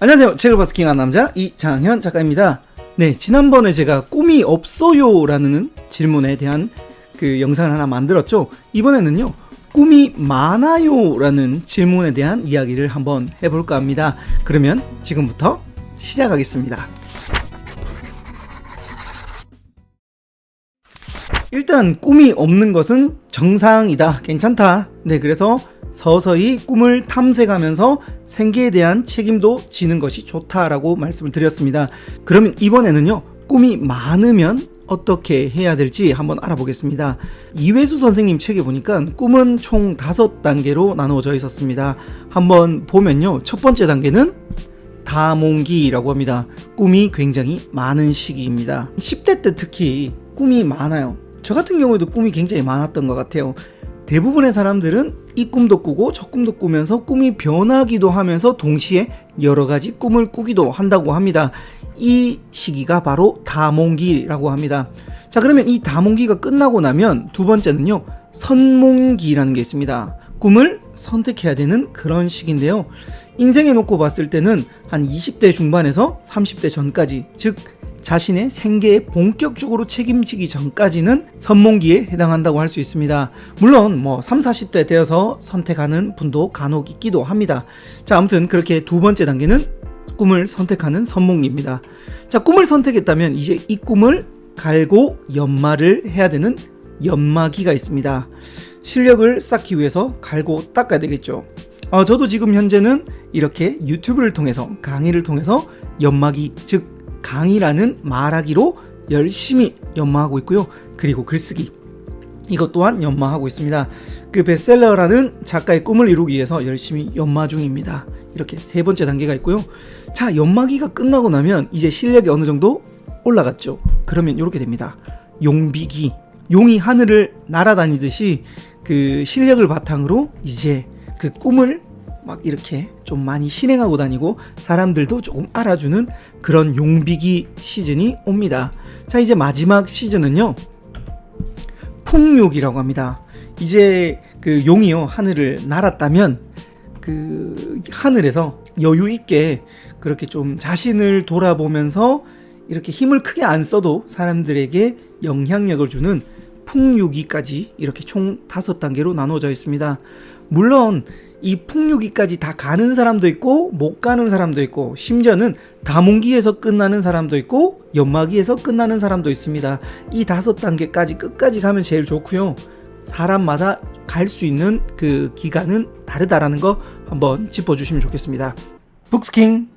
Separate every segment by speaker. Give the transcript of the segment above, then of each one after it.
Speaker 1: 안녕하세요. 책을 버스킹한 남자 이장현 작가입니다. 네, 지난번에 제가 꿈이 없어요 라는 질문에 대한 그 영상을 하나 만들었죠. 이번에는요, 꿈이 많아요 라는 질문에 대한 이야기를 한번 해볼까 합니다. 그러면 지금부터 시작하겠습니다. 일단 꿈이 없는 것은 정상이다, 괜찮다. 네, 그래서 서서히 꿈을 탐색하면서 생계에 대한 책임도 지는 것이 좋다라고 말씀을 드렸습니다. 그러면 이번에는요, 꿈이 많으면 어떻게 해야 될지 한번 알아보겠습니다. 이회수 선생님 책에 보니까 꿈은 총 5단계로 나누어져 있었습니다. 한번 보면요, 첫 번째 단계는 다몽기라고 합니다. 꿈이 굉장히 많은 시기입니다. 10대 때 특히 꿈이 많아요. 저 같은 경우에도 꿈이 굉장히 많았던 것 같아요. 대부분의 사람들은 이 꿈도 꾸고 저 꿈도 꾸면서 꿈이 변하기도 하면서 동시에 여러 가지 꿈을 꾸기도 한다고 합니다. 이 시기가 바로 다몽기라고 합니다. 자, 그러면 이 다몽기가 끝나고 나면 두 번째는요, 선몽기라는 게 있습니다. 꿈을 선택해야 되는 그런 시기인데요, 인생에 놓고 봤을 때는 한 20대 중반에서 30대 전까지, 즉 자신의 생계에 본격적으로 책임지기 전까지는 선몽기에 해당한다고 할 수 있습니다. 물론 3, 40대 되어서 선택하는 분도 간혹 있기도 합니다. 자, 아무튼 그렇게 두 번째 단계는 꿈을 선택하는 선몽기입니다. 자, 꿈을 선택했다면 이제 이 꿈을 갈고 연마를 해야 되는 연마기가 있습니다. 실력을 쌓기 위해서 갈고 닦아야 되겠죠. 저도 지금 현재는 이렇게 유튜브를 통해서, 강의를 통해서 연마기, 즉 강의라는 말하기로 열심히 연마하고 있고요. 그리고 글쓰기, 이것 또한 연마하고 있습니다. 그 베스트셀러라는 작가의 꿈을 이루기 위해서 열심히 연마 중입니다. 이렇게 세 번째 단계가 있고요. 자, 연마기가 끝나고 나면 이제 실력이 어느 정도 올라갔죠. 그러면 이렇게 됩니다. 용비기. 용이 하늘을 날아다니듯이 그 실력을 바탕으로 이제 그 꿈을 막 이렇게 좀 많이 실행하고 다니고 사람들도 조금 알아주는 그런 용비기 시즌이 옵니다. 자, 이제 마지막 시즌은요, 풍육이라고 합니다. 이제 그 용이요, 하늘을 날았다면 그 하늘에서 여유 있게 그렇게 좀 자신을 돌아보면서 이렇게 힘을 크게 안 써도 사람들에게 영향력을 주는 풍육기까지 이렇게 총 5단계로 나눠져 있습니다. 물론 이 풍류기까지 다 가는 사람도 있고 못 가는 사람도 있고, 심지어는 다몽기에서 끝나는 사람도 있고 연마기에서 끝나는 사람도 있습니다. 이 5단계까지 끝까지 가면 제일 좋고요. 사람마다 갈 수 있는 그 기간은 다르다라는 거 한번 짚어주시면 좋겠습니다. 북스킹,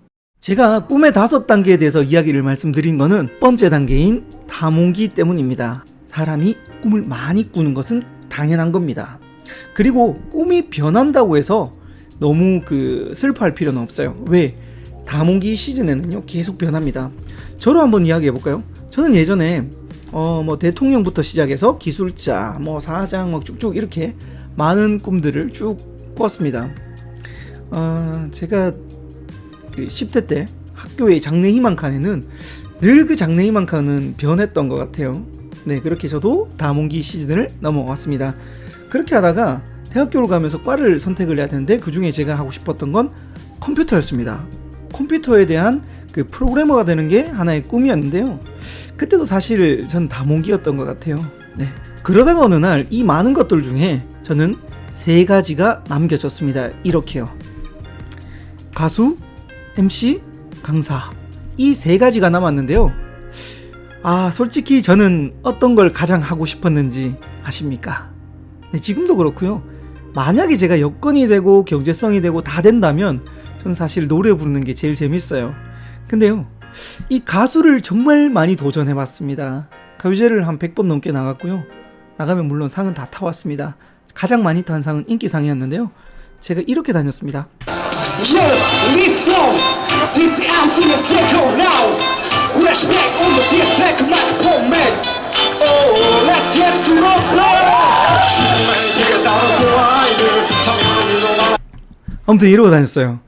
Speaker 1: 제가 꿈의 5단계에 대해서 이야기를 말씀드린 거는 첫 번째 단계인 다몽기 때문입니다. 사람이 꿈을 많이 꾸는 것은 당연한 겁니다. 그리고 꿈이 변한다고 해서 너무 슬퍼할 필요는 없어요. 왜? 다몽기 시즌에는요, 계속 변합니다. 저로 한번 이야기해 볼까요? 저는 예전에 대통령부터 시작해서 기술자, 사장, 쭉쭉 이렇게 많은 꿈들을 쭉 꿨습니다. 제가 10대 때 학교의 장래희망 칸에는 늘 그 장래희망 칸은 변했던 것 같아요. 네, 그렇게 저도 다몽기 시즌을 넘어왔습니다. 그렇게 하다가 대학교로 가면서 과를 선택을 해야 되는데, 그 중에 제가 하고 싶었던 건 컴퓨터였습니다. 컴퓨터에 대한 그 프로그래머가 되는 게 하나의 꿈이었는데요, 그때도 사실 전 다몽기였던 것 같아요. 네, 그러다가 어느 날 이 많은 것들 중에 저는 3가지가 남겨졌습니다. 이렇게요: 가수, MC, 강사, 이 3가지가 남았는데요, 솔직히 저는 어떤 걸 가장 하고 싶었는지 아십니까? 네, 지금도 그렇고요. 만약에 제가 여건이 되고 경제성이 되고 다 된다면 저는 사실 노래 부르는 게 제일 재밌어요. 근데요, 이 가수를 정말 많이 도전해봤습니다. 가요제를 한 100번 넘게 나갔고요. 나가면 물론 상은 다 타왔습니다. 가장 많이 탄 상은 인기상이었는데요, 제가 이렇게 다녔습니다. 아무튼 이러고 다녔어요.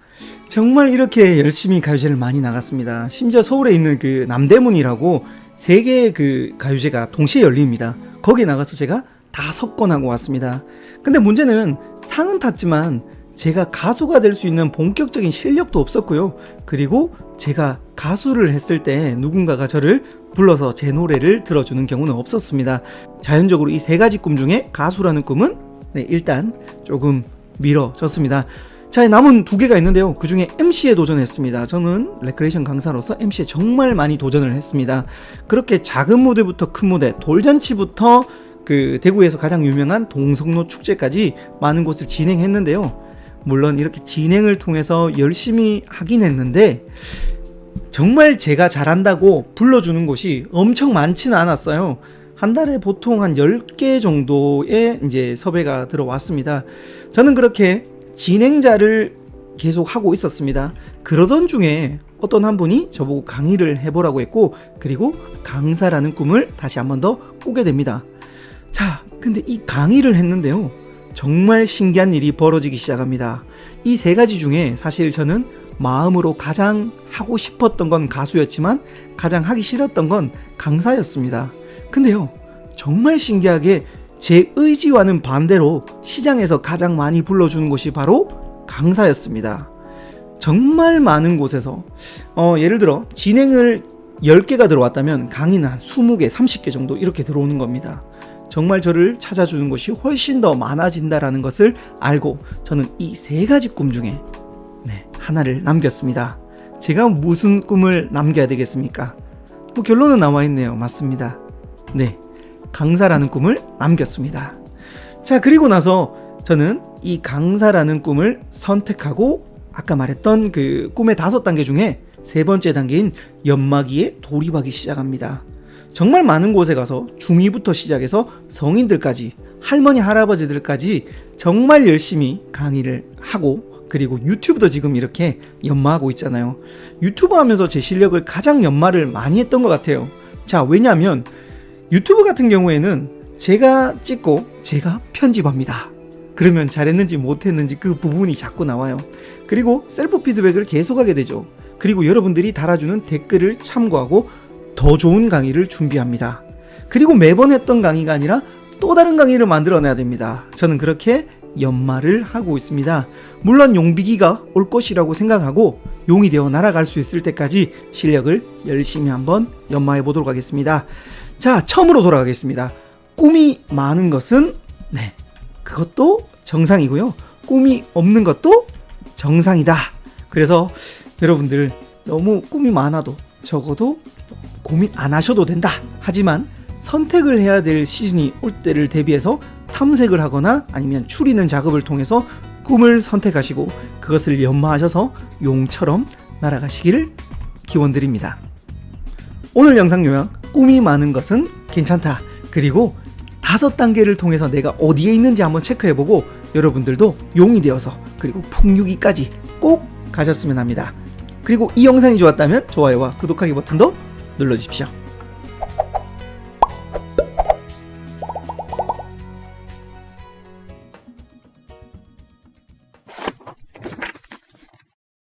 Speaker 1: 정말 이렇게 열심히 가요제를 많이 나갔습니다. 심지어 서울에 있는 그 남대문이라고 3개의 그 가요제가 동시에 열립니다. 거기에 나가서 제가 다 석권하고 왔습니다. 근데 문제는 상은 탔지만 제가 가수가 될 수 있는 본격적인 실력도 없었고요. 그리고 제가 가수를 했을 때 누군가가 저를 불러서 제 노래를 들어주는 경우는 없었습니다. 자연적으로 이 세 가지 꿈 중에 가수라는 꿈은 일단 조금 미뤄졌습니다. 자, 남은 두 개가 있는데요. 그 중에 MC에 도전했습니다. 저는 레크레이션 강사로서 MC에 정말 많이 도전을 했습니다. 그렇게 작은 무대부터 큰 무대, 돌잔치부터 그 대구에서 가장 유명한 동성로 축제까지 많은 곳을 진행했는데요. 물론 이렇게 진행을 통해서 열심히 하긴 했는데 정말 제가 잘한다고 불러주는 곳이 엄청 많지는 않았어요. 한 달에 보통 한 10개 정도의 이제 섭외가 들어왔습니다. 저는 그렇게 진행자를 계속 하고 있었습니다. 그러던 중에 어떤 한 분이 저보고 강의를 해보라고 했고, 그리고 강사라는 꿈을 다시 한 번 더 꾸게 됩니다. 자, 근데 이 강의를 했는데요. 정말 신기한 일이 벌어지기 시작합니다. 이 세 가지 중에 사실 저는 마음으로 가장 하고 싶었던 건 가수였지만 가장 하기 싫었던 건 강사였습니다. 근데요, 정말 신기하게 제 의지와는 반대로 시장에서 가장 많이 불러주는 곳이 바로 강사였습니다. 정말 많은 곳에서 예를 들어 진행을 10개가 들어왔다면 강의는 한 20개, 30개 정도 이렇게 들어오는 겁니다. 정말 저를 찾아주는 곳이 훨씬 더 많아진다라는 것을 알고 저는 이 세 가지 꿈 중에 하나를 남겼습니다. 제가 무슨 꿈을 남겨야 되겠습니까? 뭐 결론은 나와 있네요. 맞습니다. 네, 강사라는 꿈을 남겼습니다. 자, 그리고 나서 저는 이 강사라는 꿈을 선택하고 아까 말했던 그 꿈의 5단계 중에 세 번째 단계인 연마기에 돌입하기 시작합니다. 정말 많은 곳에 가서 중2부터 시작해서 성인들까지, 할머니 할아버지들까지 정말 열심히 강의를 하고, 그리고 유튜브도 지금 이렇게 연마하고 있잖아요. 유튜브 하면서 제 실력을 가장 연마를 많이 했던 것 같아요. 자, 왜냐하면 유튜브 같은 경우에는 제가 찍고 제가 편집합니다. 그러면 잘했는지 못했는지 그 부분이 자꾸 나와요. 그리고 셀프 피드백을 계속하게 되죠. 그리고 여러분들이 달아주는 댓글을 참고하고 더 좋은 강의를 준비합니다. 그리고 매번 했던 강의가 아니라 또 다른 강의를 만들어내야 됩니다. 저는 그렇게 연마를 하고 있습니다. 물론 용비기가 올 것이라고 생각하고 용이 되어 날아갈 수 있을 때까지 실력을 열심히 한번 연마해 보도록 하겠습니다. 자, 처음으로 돌아가겠습니다. 꿈이 많은 것은 그것도 정상이고요. 꿈이 없는 것도 정상이다. 그래서 여러분들 너무 꿈이 많아도 적어도 고민 안 하셔도 된다. 하지만 선택을 해야 될 시즌이 올 때를 대비해서 탐색을 하거나 아니면 추리는 작업을 통해서 꿈을 선택하시고 그것을 연마하셔서 용처럼 날아가시기를 기원드립니다. 오늘 영상 요약, 꿈이 많은 것은 괜찮다. 그리고 5단계를 통해서 내가 어디에 있는지 한번 체크해보고 여러분들도 용이 되어서 그리고 풍류기까지 꼭 가셨으면 합니다. 그리고 이 영상이 좋았다면 좋아요와 구독하기 버튼도 눌러주십시오.